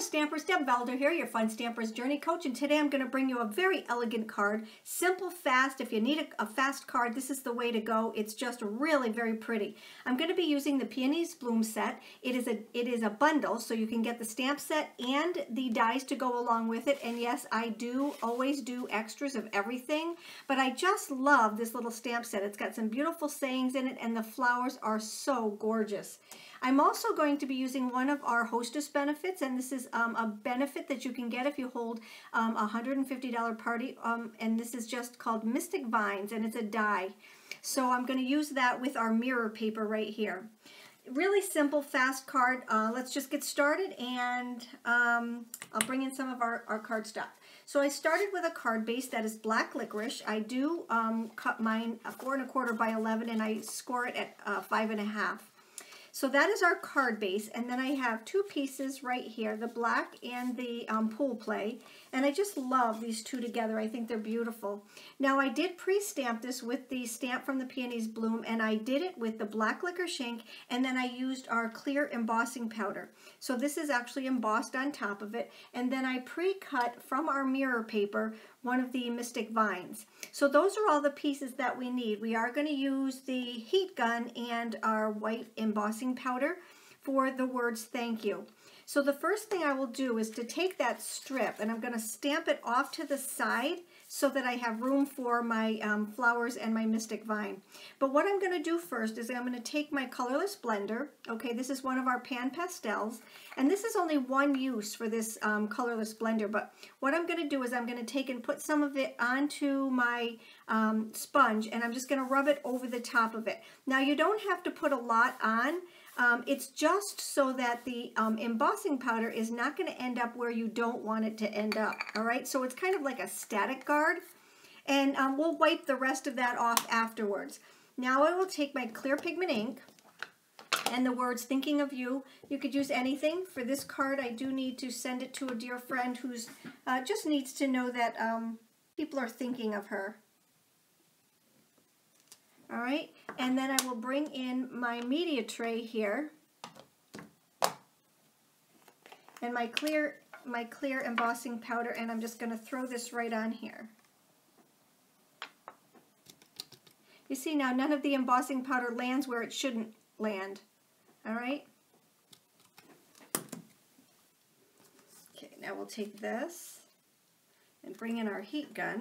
Stampers, Deb Valder here, your Fun Stampers Journey Coach, and today I'm going to bring you a very elegant card. Simple, fast. If you need a fast card, this is the way to go. It's just really very pretty. I'm going to be using the Peony's Bloom set. It is a bundle, so you can get the stamp set and the dies to go along with it. And yes, I do always do extras of everything, but I just love this little stamp set. It's got some beautiful sayings in it, and the flowers are so gorgeous. I'm also going to be using one of our hostess benefits, and this is a benefit that you can get if you hold a $150 party, and this is just called Mystic Vines, and it's a die. So I'm going to use that with our mirror paper right here. Really simple, fast card. Let's just get started, and I'll bring in some of our card stock. So I started with a card base that is black licorice. I do cut mine 4 1/4 by 11, and I score it at 5 1/2. So that is our card base, and then I have two pieces right here, the black and the pool play, and I just love these two together. I think they're beautiful. Now I did pre-stamp this with the stamp from the Peony's Bloom, and I did it with the black licorice ink, and then I used our clear embossing powder. So this is actually embossed on top of it, and then I pre-cut from our mirror paper one of the Mystic Vines. So those are all the pieces that we need. We are going to use the heat gun and our white embossing powder for the words thank you. So the first thing I will do is to take that strip, and I'm going to stamp it off to the side so that I have room for my flowers and my Mystic Vine. But what I'm going to do first is I'm going to take my colorless blender. Okay, this is one of our pan pastels, and this is only one use for this colorless blender, but what I'm going to do is I'm going to take and put some of it onto my sponge, and I'm just going to rub it over the top of it. Now you don't have to put a lot on. It's just so that the embossing powder is not going to end up where you don't want it to end up. All right, so it's kind of like a static guard, and we'll wipe the rest of that off afterwards. Now I will take my clear pigment ink and the words thinking of you. You could use anything. For this card, I do need to send it to a dear friend who's just needs to know that people are thinking of her. All right, and then I will bring in my media tray here and my clear embossing powder, and I'm just going to throw this right on here. You see now none of the embossing powder lands where it shouldn't land. All right. Okay, now we'll take this and bring in our heat gun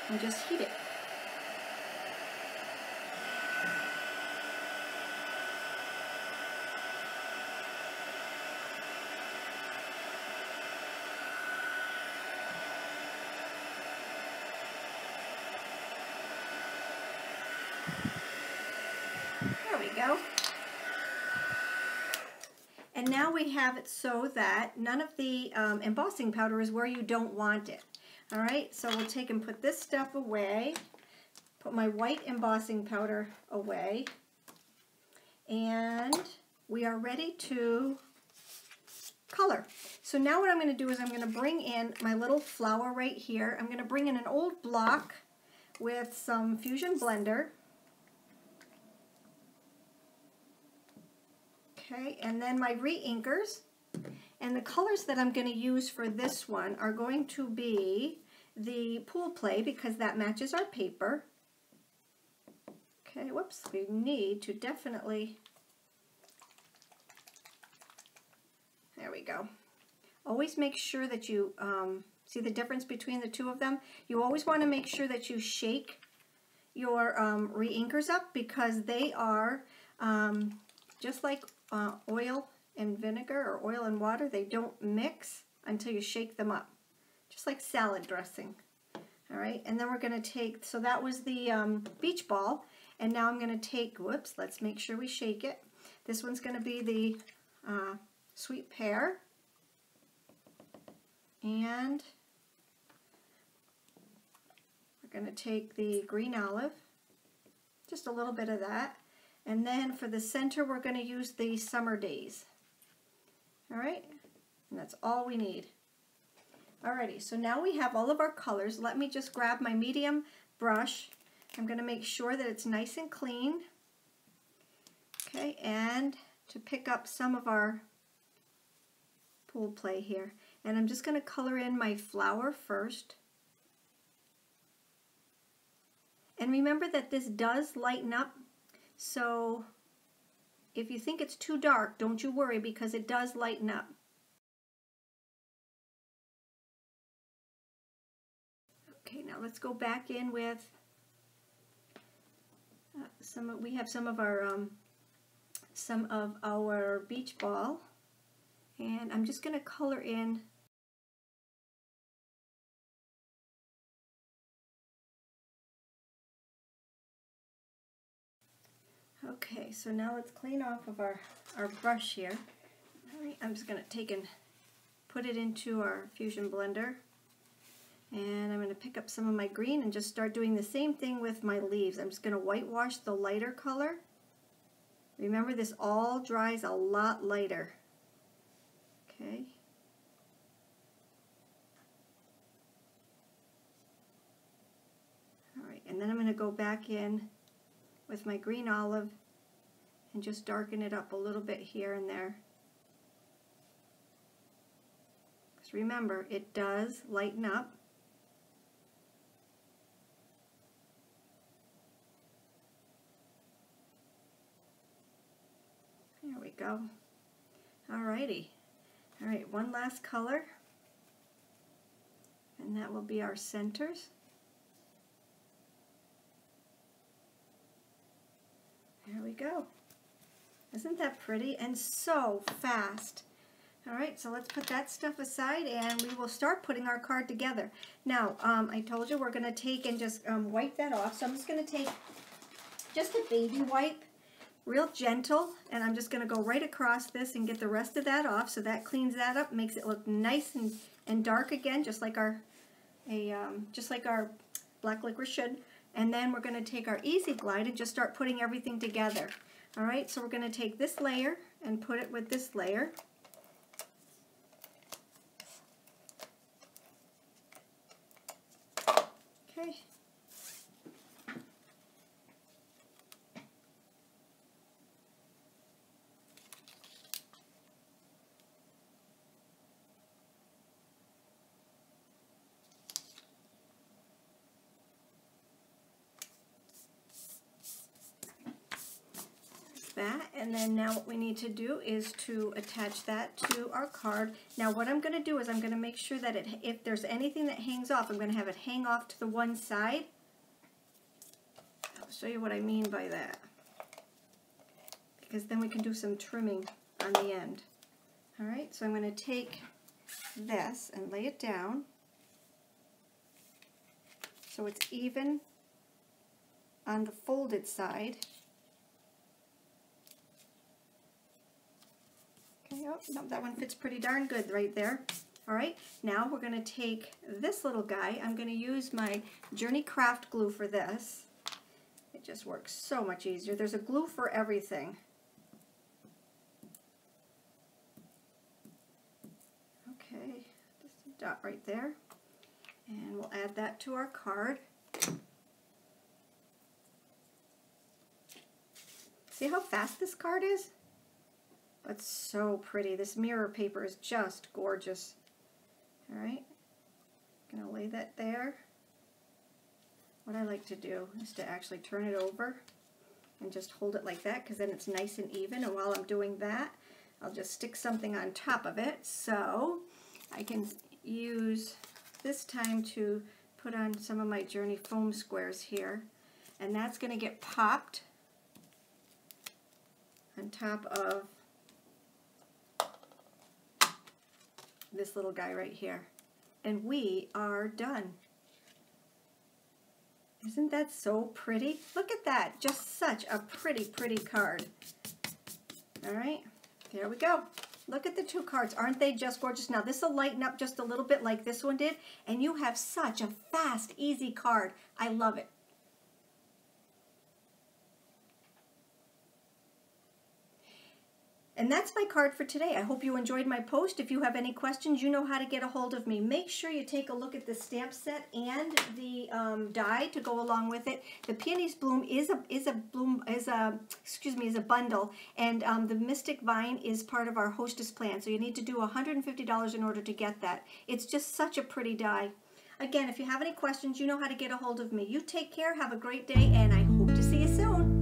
and just heat it. There we go. And now we have it so that none of the embossing powder is where you don't want it. All right, so we'll take and put this stuff away, put my white embossing powder away, and we are ready to color. So now what I'm going to do is I'm going to bring in my little flower right here. I'm going to bring in an old block with some Fusion Blender. Okay, and then my re-inkers, and the colors that I'm going to use for this one are going to be the pool play, because that matches our paper. Okay, whoops, we need to definitely, there we go. Always make sure that you, see the difference between the two of them? You always want to make sure that you shake your re-inkers up, because they are just like oil and vinegar or oil and water. They don't mix until you shake them up, just like salad dressing. All right, and then we're going to take, so that was the beach ball, and now I'm going to take, whoops, let's make sure we shake it. This one's going to be the sweet pear, and we're going to take the green olive, just a little bit of that. And then for the center, we're going to use the summer days. All right, and that's all we need. Alrighty, so now we have all of our colors. Let me just grab my medium brush. I'm going to make sure that it's nice and clean. Okay, and to pick up some of our pool play here. And I'm just going to color in my flower first. And remember that this does lighten up, so if you think it's too dark, don't you worry, because it does lighten up. Okay, now let's go back in with we have some of our beach ball, and I'm just going to color in Okay, so now let's clean off of our brush here. All right, I'm just going to take and put it into our Fusion blender. And I'm going to pick up some of my green and just start doing the same thing with my leaves. I'm just going to whitewash the lighter color. Remember, this all dries a lot lighter. Okay. All right, and then I'm going to go back in with my green olive and just darken it up a little bit here and there. Because remember, it does lighten up. There we go. Alrighty. Alright, one last color, and that will be our centers. There we go. Isn't that pretty and so fast? Alright, so let's put that stuff aside and we will start putting our card together. Now, I told you we're going to take and just wipe that off. So I'm just going to take just a baby wipe, real gentle, and I'm just going to go right across this and get the rest of that off. So that cleans that up, makes it look nice and dark again, just like our black licorice should. And then we're going to take our Easy Glide and just start putting everything together. All right, so we're going to take this layer and put it with this layer. Okay. That, and then now what we need to do is to attach that to our card. Now what I'm going to do is I'm going to make sure that if there's anything that hangs off, I'm going to have it hang off to the one side. I'll show you what I mean by that, because then we can do some trimming on the end. Alright, so I'm going to take this and lay it down so it's even on the folded side. Okay, oh, no, that one fits pretty darn good right there. All right, now we're going to take this little guy. I'm going to use my Journey Craft glue for this. It just works so much easier. There's a glue for everything. Okay, just a dot right there. And we'll add that to our card. See how fast this card is? It's so pretty. This mirror paper is just gorgeous. All right, I'm gonna lay that there. What I like to do is to actually turn it over and just hold it like that, because then it's nice and even. And while I'm doing that, I'll just stick something on top of it. So I can use this time to put on some of my Journey foam squares here, and that's gonna get popped on top of this little guy right here. And we are done. Isn't that so pretty? Look at that. Just such a pretty, pretty card. All right, there we go. Look at the two cards. Aren't they just gorgeous? Now this will lighten up just a little bit like this one did, and you have such a fast, easy card. I love it. And that's my card for today. I hope you enjoyed my post. If you have any questions, you know how to get a hold of me. Make sure you take a look at the stamp set and the die to go along with it. The Peony's Bloom is a bundle, and the Mystic Vine is part of our hostess plan. So you need to do $150 in order to get that. It's just such a pretty die. Again, if you have any questions, you know how to get a hold of me. You take care, have a great day, and I hope to see you soon.